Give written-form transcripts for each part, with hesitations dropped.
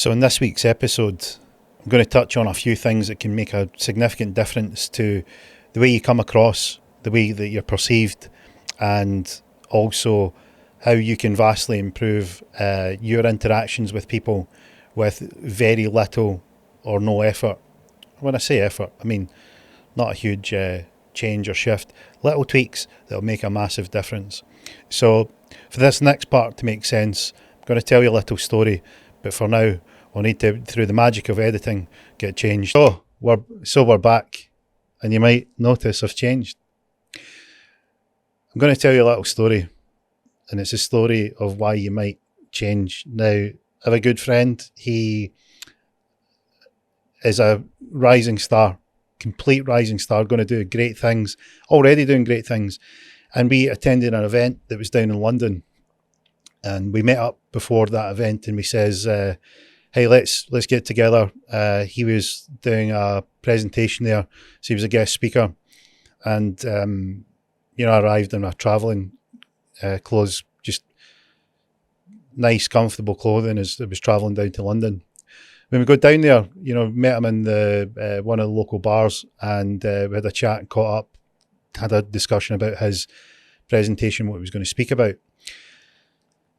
So in this week's episode, I'm going to touch on a few things that can make a significant difference to the way you come across, the way that you're perceived, and also how you can vastly improve your interactions with people with very little or no effort. When I say effort, I mean not a huge change or shift. Little tweaks that will make a massive difference. So for this next part to make sense, I'm going to tell you a little story, but for now, we'll need to, through the magic of editing, get changed. So we're back, and you might notice I've changed. I'm going to tell you a little story, and it's a story of why you might change. Now, I have a good friend. He is a rising star, complete rising star, going to do great things, already doing great things. And we attended an event that was down in London, and we met up before that event, and we says, hey, let's get together. He was doing a presentation there, so he was a guest speaker, and I arrived in my travelling clothes, just nice, comfortable clothing as I was travelling down to London. When we got down there, met him in the one of the local bars, and we had a chat and caught up, had a discussion about his presentation, what he was going to speak about.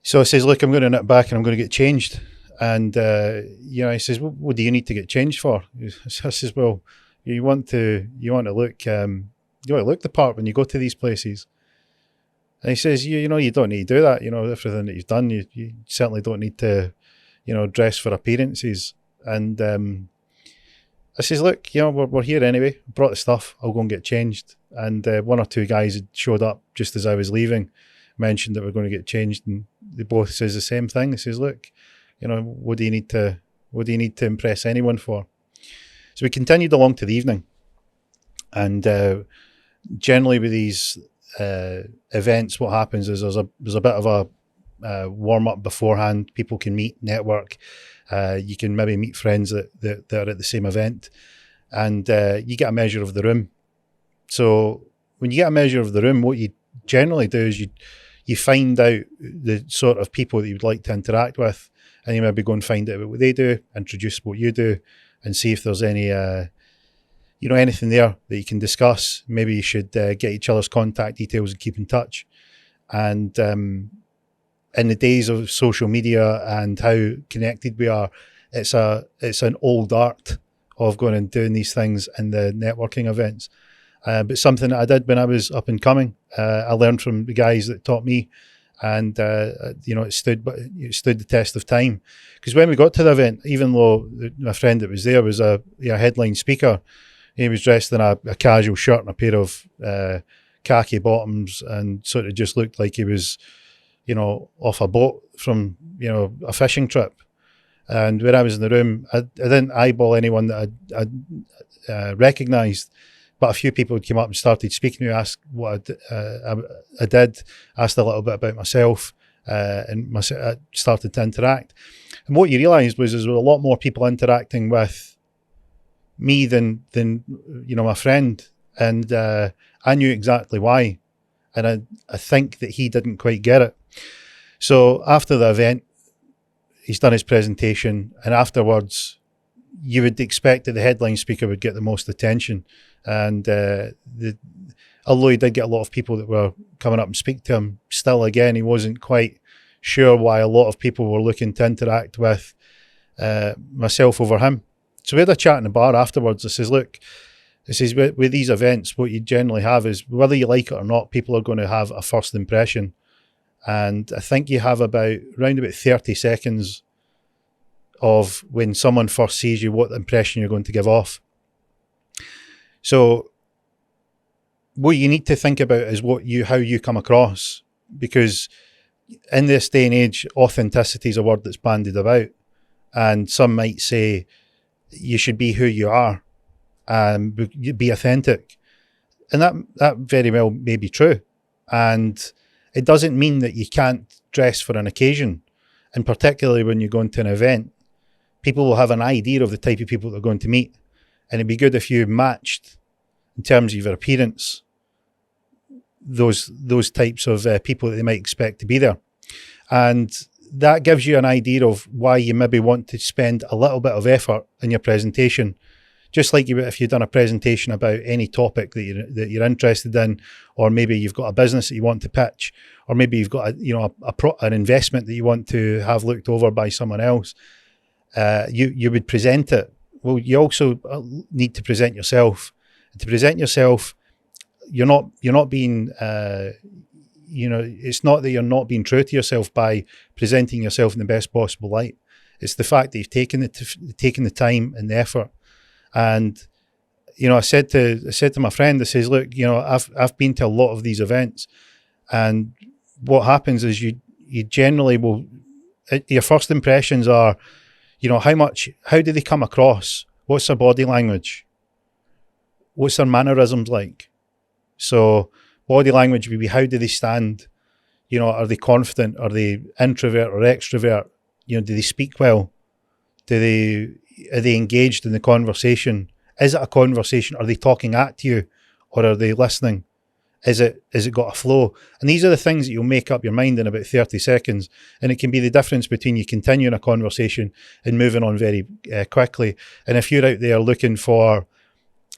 So I says, look, I'm going to nip back and I'm going to get changed. And, he says, well, what do you need to get changed for? I says, well, you want to look the part when you go to these places. And he says, you don't need to do that. Everything that you've done, you certainly don't need to, dress for appearances. And I says, look, we're here anyway. I brought the stuff. I'll go and get changed. And one or two guys had showed up just as I was leaving, mentioned that we're going to get changed, and they both says the same thing. They says, look, what do you need to impress anyone for? So we continued along to the evening, and generally with these events, what happens is there's a bit of a warm up beforehand. People can meet, network. You can maybe meet friends that are at the same event, and you get a measure of the room. So when you get a measure of the room, what you generally do is you find out the sort of people that you'd like to interact with, and you maybe go and find out what they do, introduce what you do, and see if there's any anything there that you can discuss. Maybe you should get each other's contact details and keep in touch. And in the days of social media and how connected we are, it's an old art of going and doing these things in the networking events. But something that I did when I was up and coming, I learned from the guys that taught me, and it stood the test of time. Because when we got to the event, even though my friend that was there was a headline speaker, he was dressed in a casual shirt and a pair of khaki bottoms, and sort of just looked like he was, off a boat from a fishing trip. And when I was in the room, I didn't eyeball anyone that I recognised. But a few people came up and started speaking to me, asked what I did, asked a little bit about myself, and I started to interact. And what you realised was there were a lot more people interacting with me than my friend, and I knew exactly why, and I think that he didn't quite get it. So after the event, he's done his presentation, and afterwards, you would expect that the headline speaker would get the most attention. And although he did get a lot of people that were coming up and speak to him, still, again, he wasn't quite sure why a lot of people were looking to interact with myself over him. So we had a chat in the bar afterwards. I says, look, with these events, what you generally have is, whether you like it or not, people are going to have a first impression. And I think you have around about 30 seconds of when someone first sees you, what impression you're going to give off. So what you need to think about is how you come across, because in this day and age, authenticity is a word that's bandied about, and some might say you should be who you are and be authentic, and that very well may be true, and it doesn't mean that you can't dress for an occasion. And particularly when you go into an event, people will have an idea of the type of people they're going to meet. And it'd be good if you matched, in terms of your appearance, those types of people that they might expect to be there. And that gives you an idea of why you maybe want to spend a little bit of effort in your presentation. Just like if you've done a presentation about any topic that you're interested in, or maybe you've got a business that you want to pitch, or maybe you've got an investment that you want to have looked over by someone else, you would present it. Well, you also need to present yourself. And to present yourself, you're not being it's not that you're not being true to yourself by presenting yourself in the best possible light. It's the fact that you've taken the time and the effort. And I said to my friend, I says, look, I've been to a lot of these events, and what happens is you generally will, your first impressions are, how do they come across? What's their body language? What's their mannerisms like? So body language would be, how do they stand? Are they confident? Are they introvert or extrovert? Do they speak well? Are they engaged in the conversation? Is it a conversation? Are they talking at you, or are they listening? Is it got a flow? And these are the things that you'll make up your mind in about 30 seconds. And it can be the difference between you continuing a conversation and moving on very quickly. And if you're out there looking for,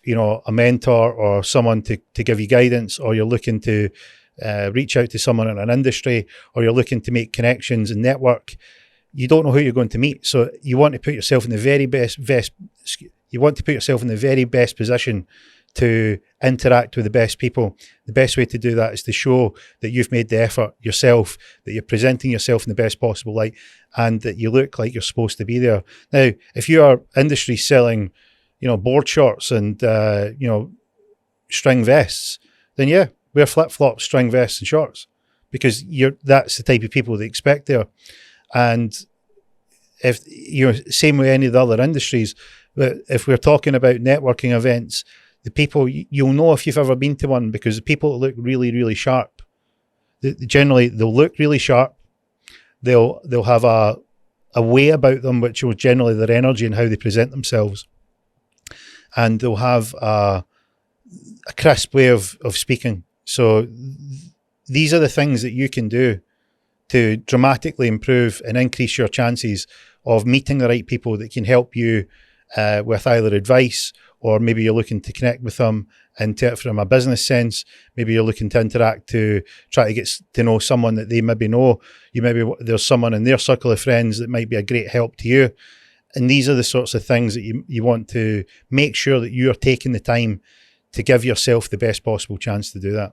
a mentor or someone to give you guidance, or you're looking to reach out to someone in an industry, or you're looking to make connections and network, you don't know who you're going to meet. So you want to put yourself in the very best position to interact with the best people. The best way to do that is to show that you've made the effort yourself, that you're presenting yourself in the best possible light, and that you look like you're supposed to be there. Now, if you are industry selling, board shorts and, string vests, then yeah, wear flip-flops, string vests and shorts, because that's the type of people they expect there. And if same with any of the other industries, but if we're talking about networking events, the people, you'll know if you've ever been to one, because the people that look really, really sharp, generally they'll look really sharp. They'll have a way about them, which will generally their energy and how they present themselves. And they'll have a crisp way of speaking. So these are the things that you can do to dramatically improve and increase your chances of meeting the right people that can help you with either advice, or maybe you're looking to connect with them and from a business sense. Maybe you're looking to interact to try to get to know someone that they maybe know. There's someone in their circle of friends that might be a great help to you. And these are the sorts of things that you want to make sure that you are taking the time to give yourself the best possible chance to do that.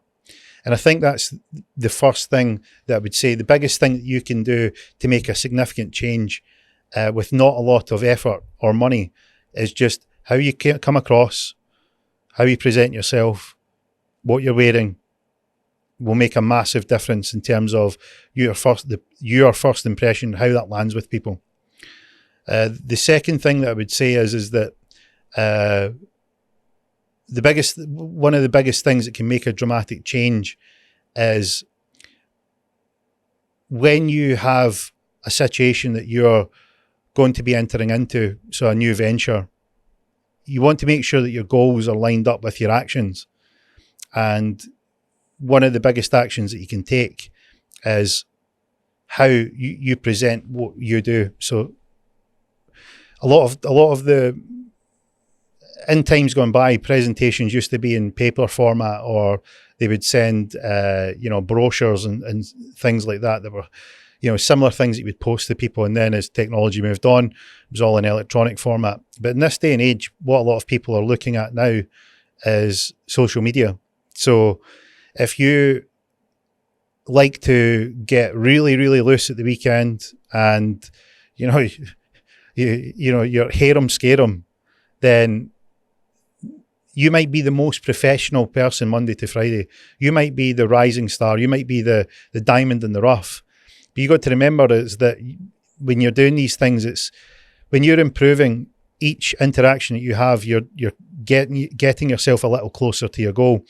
And I think that's the first thing that I would say, the biggest thing that you can do to make a significant change with not a lot of effort or money, is just how you come across, how you present yourself, what you're wearing will make a massive difference in terms of your first impression, how that lands with people. The second thing that I would say is that one of the biggest things that can make a dramatic change is when you have a situation that you're going to be entering into, so a new venture, you want to make sure that your goals are lined up with your actions. And one of the biggest actions that you can take is how you present what you do. So a lot of the, in times gone by, presentations used to be in paper format, or they would send brochures and things like that were similar things that you would post to people. And then as technology moved on, it was all in electronic format. But in this day and age, what a lot of people are looking at now is social media. So if you like to get really, really loose at the weekend, and you're harem scarum, then you might be the most professional person Monday to Friday. You might be the rising star. You might be the diamond in the rough. But you got to remember is that when you're doing these things, it's when you're improving each interaction that you have, you're getting yourself a little closer to your goal.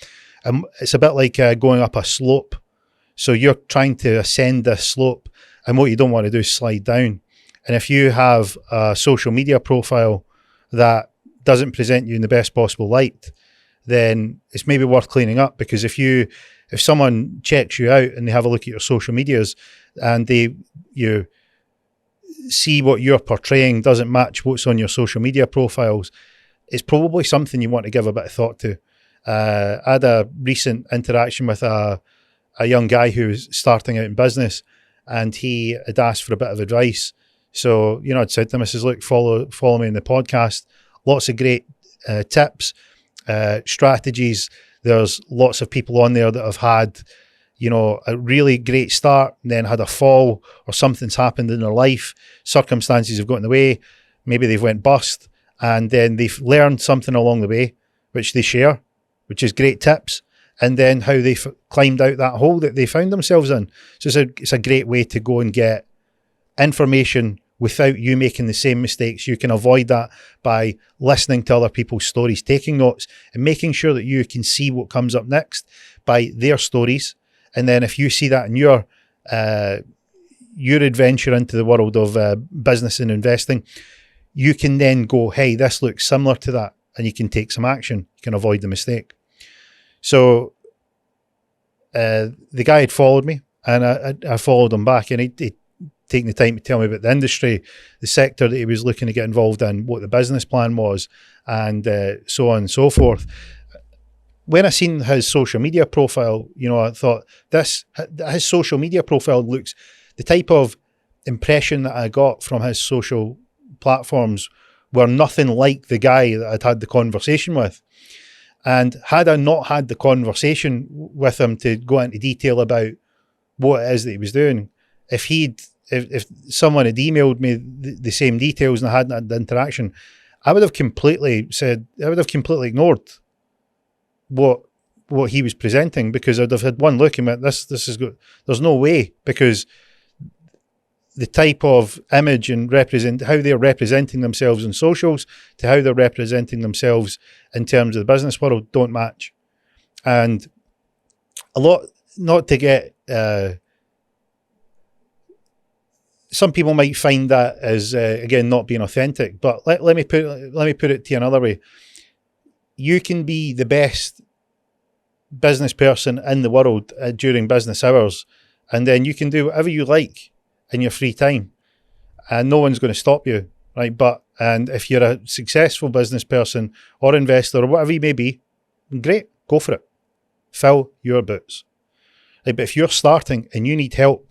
It's a bit like going up a slope. So you're trying to ascend this slope, and what you don't want to do is slide down. And if you have a social media profile that doesn't present you in the best possible light, then it's maybe worth cleaning up. Because if someone checks you out and they have a look at your social medias, and see what you're portraying doesn't match what's on your social media profiles, it's probably something you want to give a bit of thought to. I had a recent interaction with a young guy who was starting out in business, and he had asked for a bit of advice. So, I'd said to him, I says, look, follow me in the podcast. Lots of great tips, strategies. There's lots of people on there that have had, a really great start and then had a fall, or something's happened in their life. Circumstances have got in the way. Maybe they've went bust, and then they've learned something along the way, which they share, which is great tips. And then how they climbed out that hole that they found themselves in. So it's a great way to go and get information without you making the same mistakes. You can avoid that by listening to other people's stories, taking notes, and making sure that you can see what comes up next by their stories. And then if you see that in your adventure into the world of business and investing, you can then go, hey, this looks similar to that, and you can take some action. You can avoid the mistake. So the guy had followed me, and I followed him back, and he'd taken the time to tell me about the industry, the sector that he was looking to get involved in, what the business plan was, and so on and so forth. When I seen his social media profile, I thought his social media profile looks, the type of impression that I got from his social platforms were nothing like the guy that I'd had the conversation with. And had I not had the conversation with him to go into detail about what it is that he was doing, if someone had emailed me the same details and I hadn't had the interaction, I would have completely ignored what he was presenting, because I'd have had one look and went, this is good. There's no way, because the type of image and how they're representing themselves in socials to how they're representing themselves in terms of the business world don't match. And a lot, not to get, some people might find that as, again, not being authentic, but let me put it to you another way. You can be the best business person in the world during business hours, and then you can do whatever you like in your free time, and no one's going to stop you, right? And if you're a successful business person or investor or whatever you may be, great, go for it. Fill your boots. Right? But if you're starting and you need help,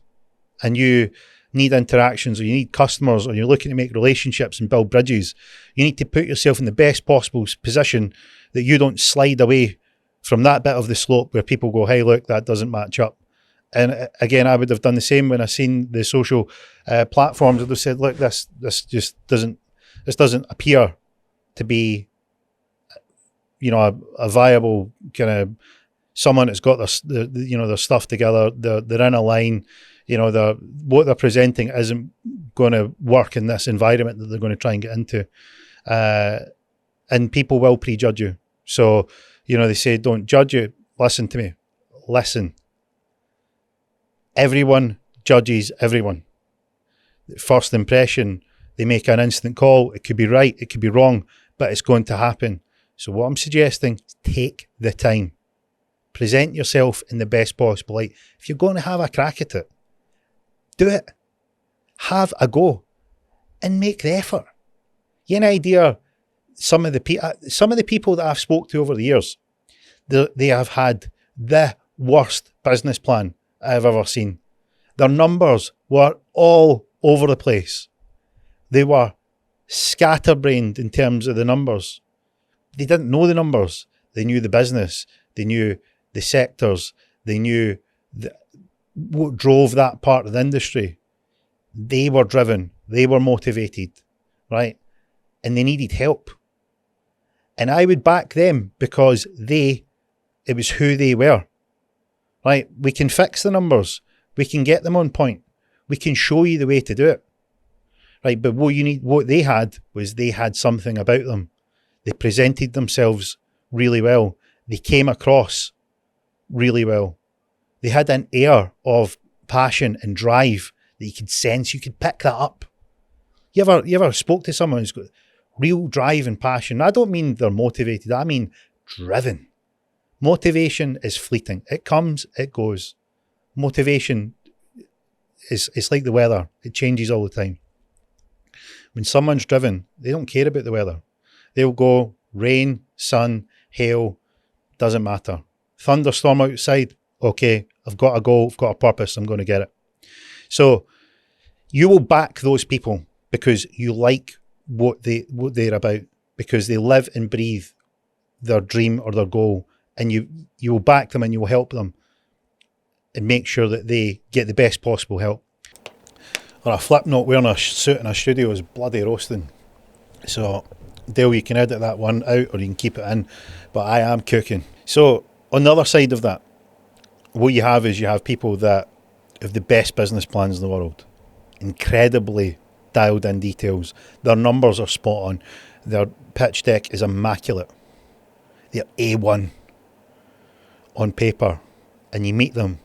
and you need interactions, or you need customers, or you're looking to make relationships and build bridges, you need to put yourself in the best possible position that you don't slide away from that bit of the slope where people go, hey, look, that doesn't match up. And again, I would have done the same when I seen the social platforms that have said, look, this just doesn't appear to be, a viable kind of someone that's got their stuff together. They're in a line. What they're presenting isn't going to work in this environment that they're going to try and get into. And people will prejudge you. So, they say, don't judge you. Listen to me. Listen. Everyone judges everyone. First impression, they make an instant call. It could be right, it could be wrong, but it's going to happen. So what I'm suggesting is take the time. Present yourself in the best possible light. If you're going to have a crack at it, do it. Have a go and make the effort. You have an idea, some of the people that I've spoke to over the years, they have had the worst business plan I've ever seen. Their numbers were all over the place. They were scatterbrained in terms of the numbers. They didn't know the numbers. They knew the business. They knew the sectors. They knew what drove that part of the industry. They were driven. They were motivated, right? And they needed help. And I would back them because it was who they were. Right, we can fix the numbers. We can get them on point. We can show you the way to do it. Right, but what they had something about them. They presented themselves really well. They came across really well. They had an air of passion and drive that you could sense. You could pick that up. You ever spoke to someone who's got real drive and passion? I don't mean they're motivated. I mean driven. Motivation is fleeting. It comes, it goes. Motivation it's like the weather. It changes all the time. When someone's driven, they don't care about the weather. They'll go rain, sun, hail, doesn't matter. Thunderstorm outside, okay, I've got a goal, I've got a purpose, I'm going to get it. So you will back those people because you like what they're about, because they live and breathe their dream or their goal, and you will back them and you will help them and make sure that they get the best possible help. On a flip note, wearing a suit in a studio is bloody roasting. So, Dale, you can edit that one out or you can keep it in, but I am cooking. So, on the other side of that, what you have is you have people that have the best business plans in the world. Incredibly dialed in details. Their numbers are spot on. Their pitch deck is immaculate. They're A1 on paper. And you meet them,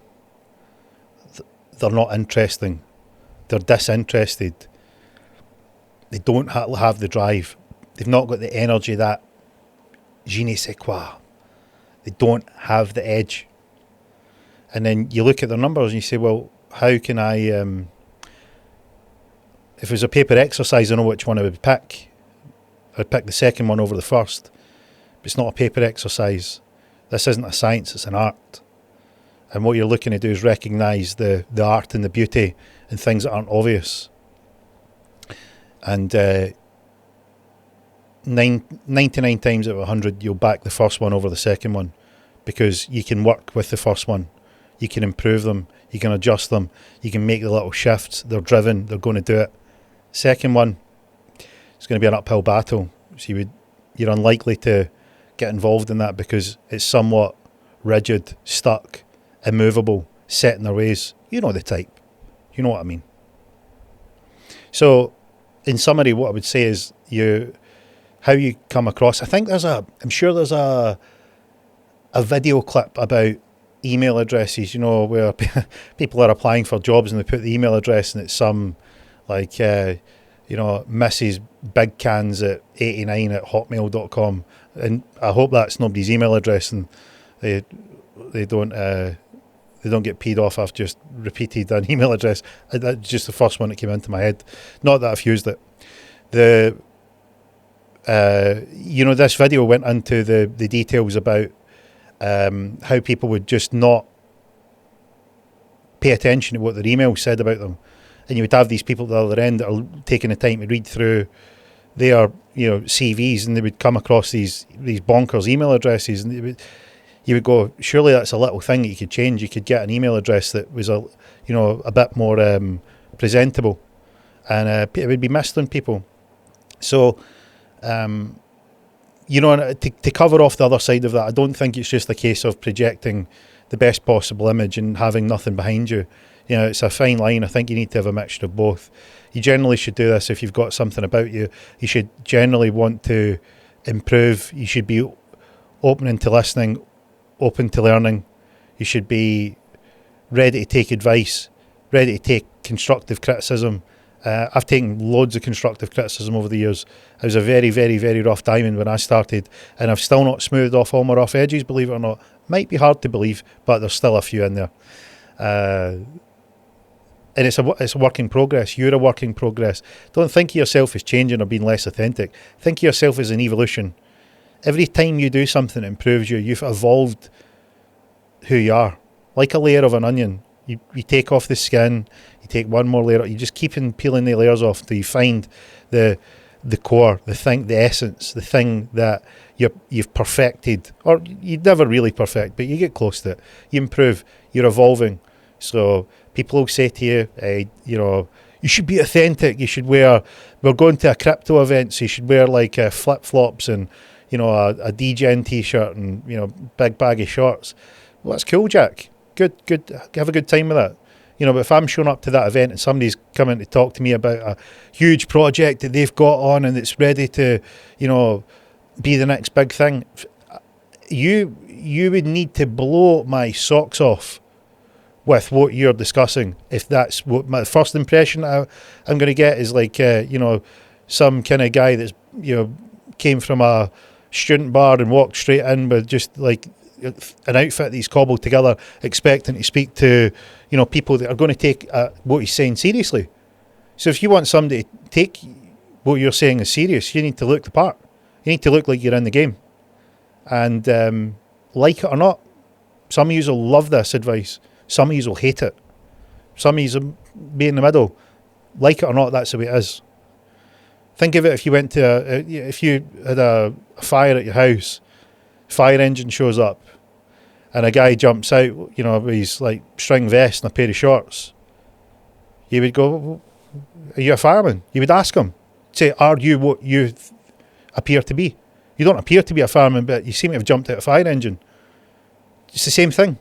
they're not interesting. They're disinterested. They don't have the drive. They've not got the energy, that je ne sais quoi. They don't have the edge. And then you look at their numbers and you say, well, how can I, if it was a paper exercise, I know which one I would pick. I'd pick the second one over the first. But it's not a paper exercise. This isn't a science, it's an art. And what you're looking to do is recognise the art and the beauty in things that aren't obvious. And 99 times out of 100, you'll back the first one over the second one, because you can work with the first one. You can improve them. You can adjust them. You can make the little shifts. They're driven. They're going to do it. Second one, it's going to be an uphill battle. So you're unlikely to get involved in that because it's somewhat rigid, stuck, immovable, set in their ways. You know the type. You know what I mean. So, in summary, what I would say is how you come across. I'm sure there's a video clip about email addresses, where people are applying for jobs and they put the email address and it's some like, Mrs. Big Cans at 89 at hotmail.com. And I hope that's nobody's email address and they don't get peed off. I've just repeated an email address. That's just the first one that came into my head. Not that I've used it. This video went into the details about how people would just not pay attention to what their email said about them. And you would have these people at the other end that are taking the time to read through their CVs, and they would come across these bonkers email addresses, and you would go, surely that's a little thing that you could change. You could get an email address that was a bit more presentable, and it would be missed on people. So, to cover off the other side of that, I don't think it's just a case of projecting the best possible image and having nothing behind you. It's a fine line. I think you need to have a mixture of both. You generally should do this if you've got something about you. You should generally want to improve. You should be open to listening, open to learning. You should be ready to take advice, ready to take constructive criticism. I've taken loads of constructive criticism over the years. It was a very, very, very rough diamond when I started, and I've still not smoothed off all my rough edges, believe it or not. Might be hard to believe, but there's still a few in there. And it's a work in progress. You're a work in progress. Don't think of yourself as changing or being less authentic. Think of yourself as an evolution. Every time you do something that improves you, you've evolved who you are. Like a layer of an onion. You take off the skin, you take one more layer, you just keep on peeling the layers off until you find the core, the essence, the thing that you've perfected. Or you'd never really perfect, but you get close to it. You improve, you're evolving. So people will say to you, you should be authentic. You should we're going to a crypto event, so you should wear like flip-flops and, a DGen t-shirt and, big baggy shorts. Well, that's cool, Jack. Good. Have a good time with that. But if I'm showing up to that event and somebody's coming to talk to me about a huge project that they've got on and it's ready to, be the next big thing, you would need to blow my socks off with what you're discussing. If that's what my first impression I'm going to get is like, some kind of guy that's, came from a student bar and walked straight in with just like an outfit that he's cobbled together, expecting to speak to, people that are going to take what he's saying seriously. So if you want somebody to take what you're saying is serious. You need to look the part. You need to look like you're in the game. And like it or not, some of you will love this advice. Some of you will hate it. Some of you will be in the middle. Like it or not, that's the way it is. Think of it if you went to if you had a fire at your house, fire engine shows up, and a guy jumps out, with his like string vest and a pair of shorts. You would go, "Are you a fireman?" You would ask him, say, "Are you what you appear to be?" You don't appear to be a fireman, but you seem to have jumped out of a fire engine. It's the same thing.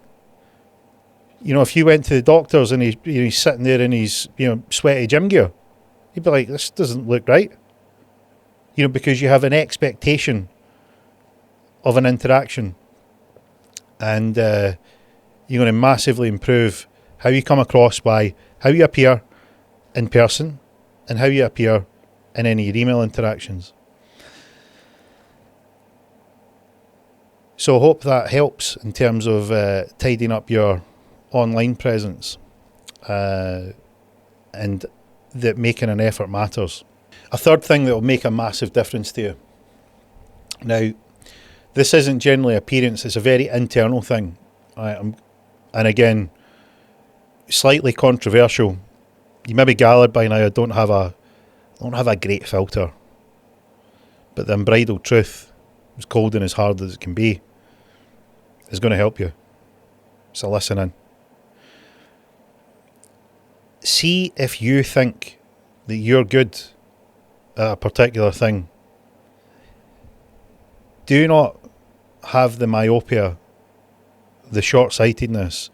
If you went to the doctors and he's sitting there in his sweaty gym gear, you'd be like, "This doesn't look right." Because you have an expectation of an interaction, and you're going to massively improve how you come across by how you appear in person and how you appear in any email interactions. So I hope that helps in terms of tidying up your online presence and that making an effort matters. A third thing that will make a massive difference to you. Now, this isn't generally appearance, it's a very internal thing. And again, slightly controversial. You may be gathered by now, I don't have a great filter. But the unbridled truth, as cold and as hard as it can be, is going to help you. So listen in. See if you think that you're good at a particular thing. Do not have the myopia, the short-sightedness,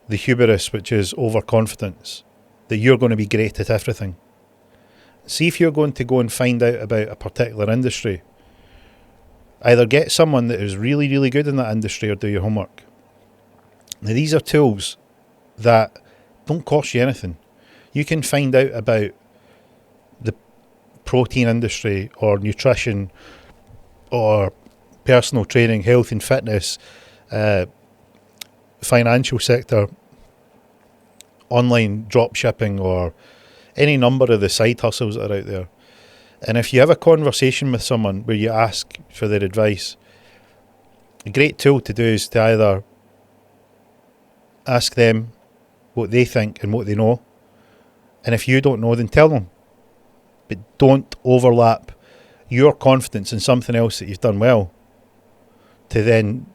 the hubris, which is overconfidence, that you're going to be great at everything. See if you're going to go and find out about a particular industry. Either get someone that is really, really good in that industry or do your homework. Now, these are tools that don't cost you anything. You can find out about the protein industry or nutrition or personal training, health and fitness, financial sector, online drop shipping, or any number of the side hustles that are out there. And if you have a conversation with someone where you ask for their advice, a great tool to do is to either ask them what they think and what they know. And if you don't know, then tell them. But don't overlap your confidence in something else that you've done well to then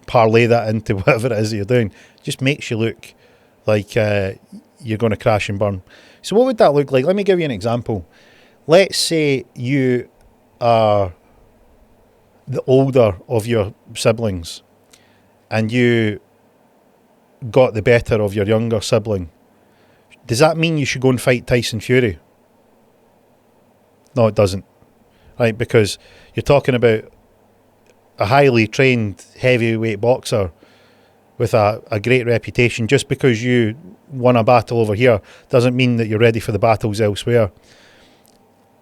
parlay that into whatever it is that you're doing. Just makes you look like you're going to crash and burn. So what would that look like? Let me give you an example. Let's say you are the older of your siblings and you got the better of your younger sibling. Does that mean you should go and fight Tyson Fury? No, it doesn't. Right, because you're talking about a highly trained heavyweight boxer with a great reputation. Just because you won a battle over here doesn't mean that you're ready for the battles elsewhere.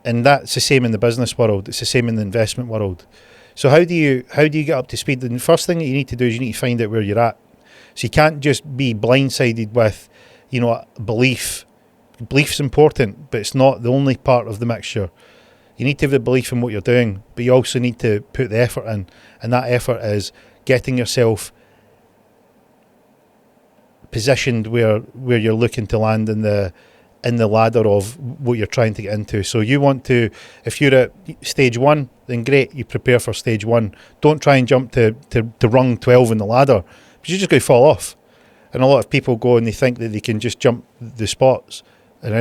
And that's the same in the business world. It's the same in the investment world. So how do you get up to speed? And the first thing that you need to do is you need to find out where you're at. So you can't just be blindsided with, belief. Belief's important, but it's not the only part of the mixture. You need to have the belief in what you're doing, but you also need to put the effort in. And that effort is getting yourself positioned where you're looking to land in the ladder of what you're trying to get into. So you want to, if you're at stage 1, then great, you prepare for stage 1. Don't try and jump to rung 12 in the ladder, because you're just going to fall off. And a lot of people go and they think that they can just jump the spots, and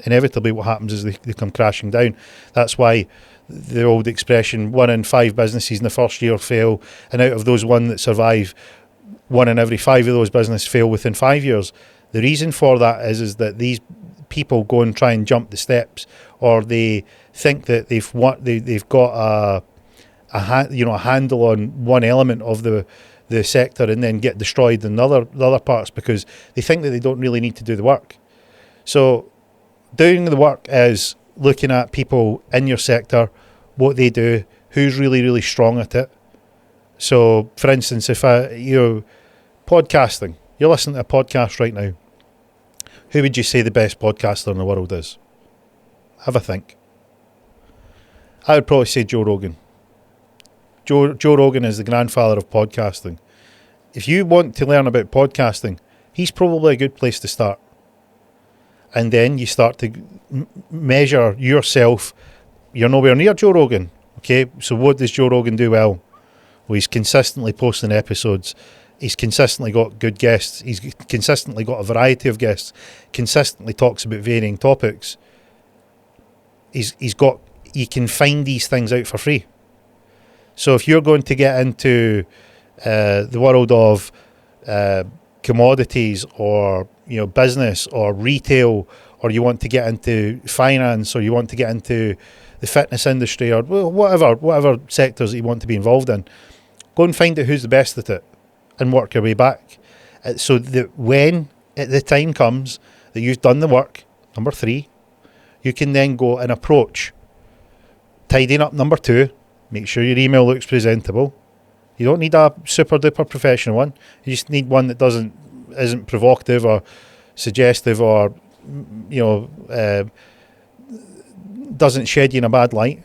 inevitably what happens is they come crashing down. That's why the old expression, 1 in 5 businesses in the first year fail, and out of those 1 that survive, 1 in every 5 of those businesses fail within 5 years. The reason for that is that these people go and try and jump the steps, or they think that they've got a handle on one element of the sector and then get destroyed in the other parts because they think that they don't really need to do the work. So doing the work is looking at people in your sector, what they do, who's really, really strong at it. So for instance, if podcasting, you're listening to a podcast right now, who would you say the best podcaster in the world is? Have a think. I would probably say Joe Rogan. Joe Rogan is the grandfather of podcasting. If you want to learn about podcasting, he's probably a good place to start. And then you start to measure yourself. You're nowhere near Joe Rogan. Okay, so what does Joe Rogan do well? Well, he's consistently posting episodes. He's consistently got good guests. He's consistently got a variety of guests. Consistently talks about varying topics. You can find these things out for free. So if you're going to get into the world of commodities, or business, or retail, or you want to get into finance, or you want to get into the fitness industry, or whatever sectors that you want to be involved in, go and find out who's the best at it and work your way back. So that when the time comes that you've done the work, number 3, you can then go and approach tidying up number 2. Make sure your email looks presentable. You don't need a super duper professional one. You just need one that isn't provocative or suggestive, or doesn't shed you in a bad light.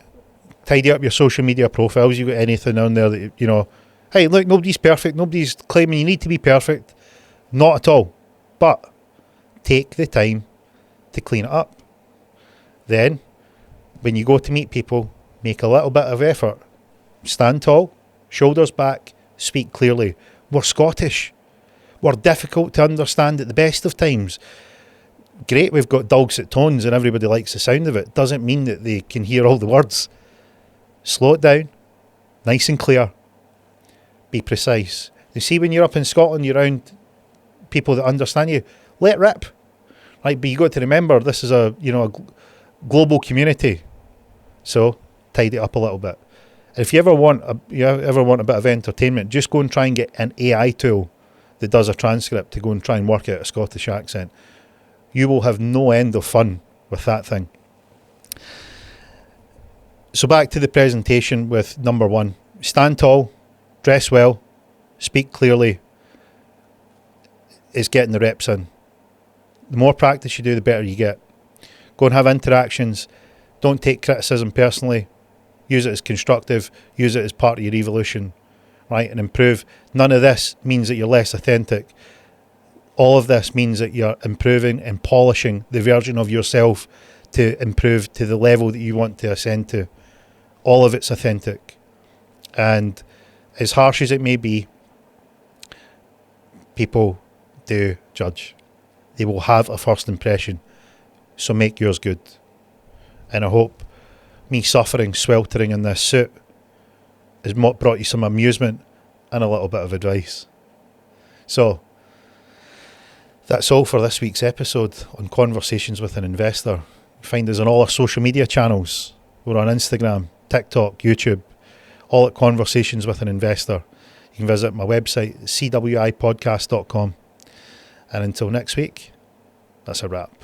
Tidy up your social media profiles. You got anything on there that hey, look, nobody's perfect. Nobody's claiming you need to be perfect. Not at all. But take the time to clean it up. Then, when you go to meet people, make a little bit of effort. Stand tall, shoulders back, speak clearly. We're Scottish. We're difficult to understand at the best of times. Great, we've got dulcet tones and everybody likes the sound of it. Doesn't mean that they can hear all the words. Slow it down, nice and clear. Be precise. You see, when you're up in Scotland, you're around people that understand you. Let rip, right? But you got to remember, this is a global community, so tidy it up a little bit. And if you ever want a bit of entertainment, just go and try and get an AI tool that does a transcript to go and try and work out a Scottish accent. You will have no end of fun with that thing. So back to the presentation with number 1. Stand tall, dress well, speak clearly, is getting the reps in. The more practice you do, the better you get. Go and have interactions. Don't take criticism personally. Use it as constructive. Use it as part of your evolution, right? And improve. None of this means that you're less authentic. All of this means that you're improving and polishing the version of yourself to improve to the level that you want to ascend to. All of it's authentic. And as harsh as it may be, people do judge. They will have a first impression. So make yours good. And I hope me suffering, sweltering in this suit has brought you some amusement and a little bit of advice. So that's all for this week's episode on Conversations with an Investor. Find us on all our social media channels. We're on Instagram, TikTok, YouTube, all at Conversations with an Investor. You can visit my website, cwipodcast.com. And until next week, that's a wrap.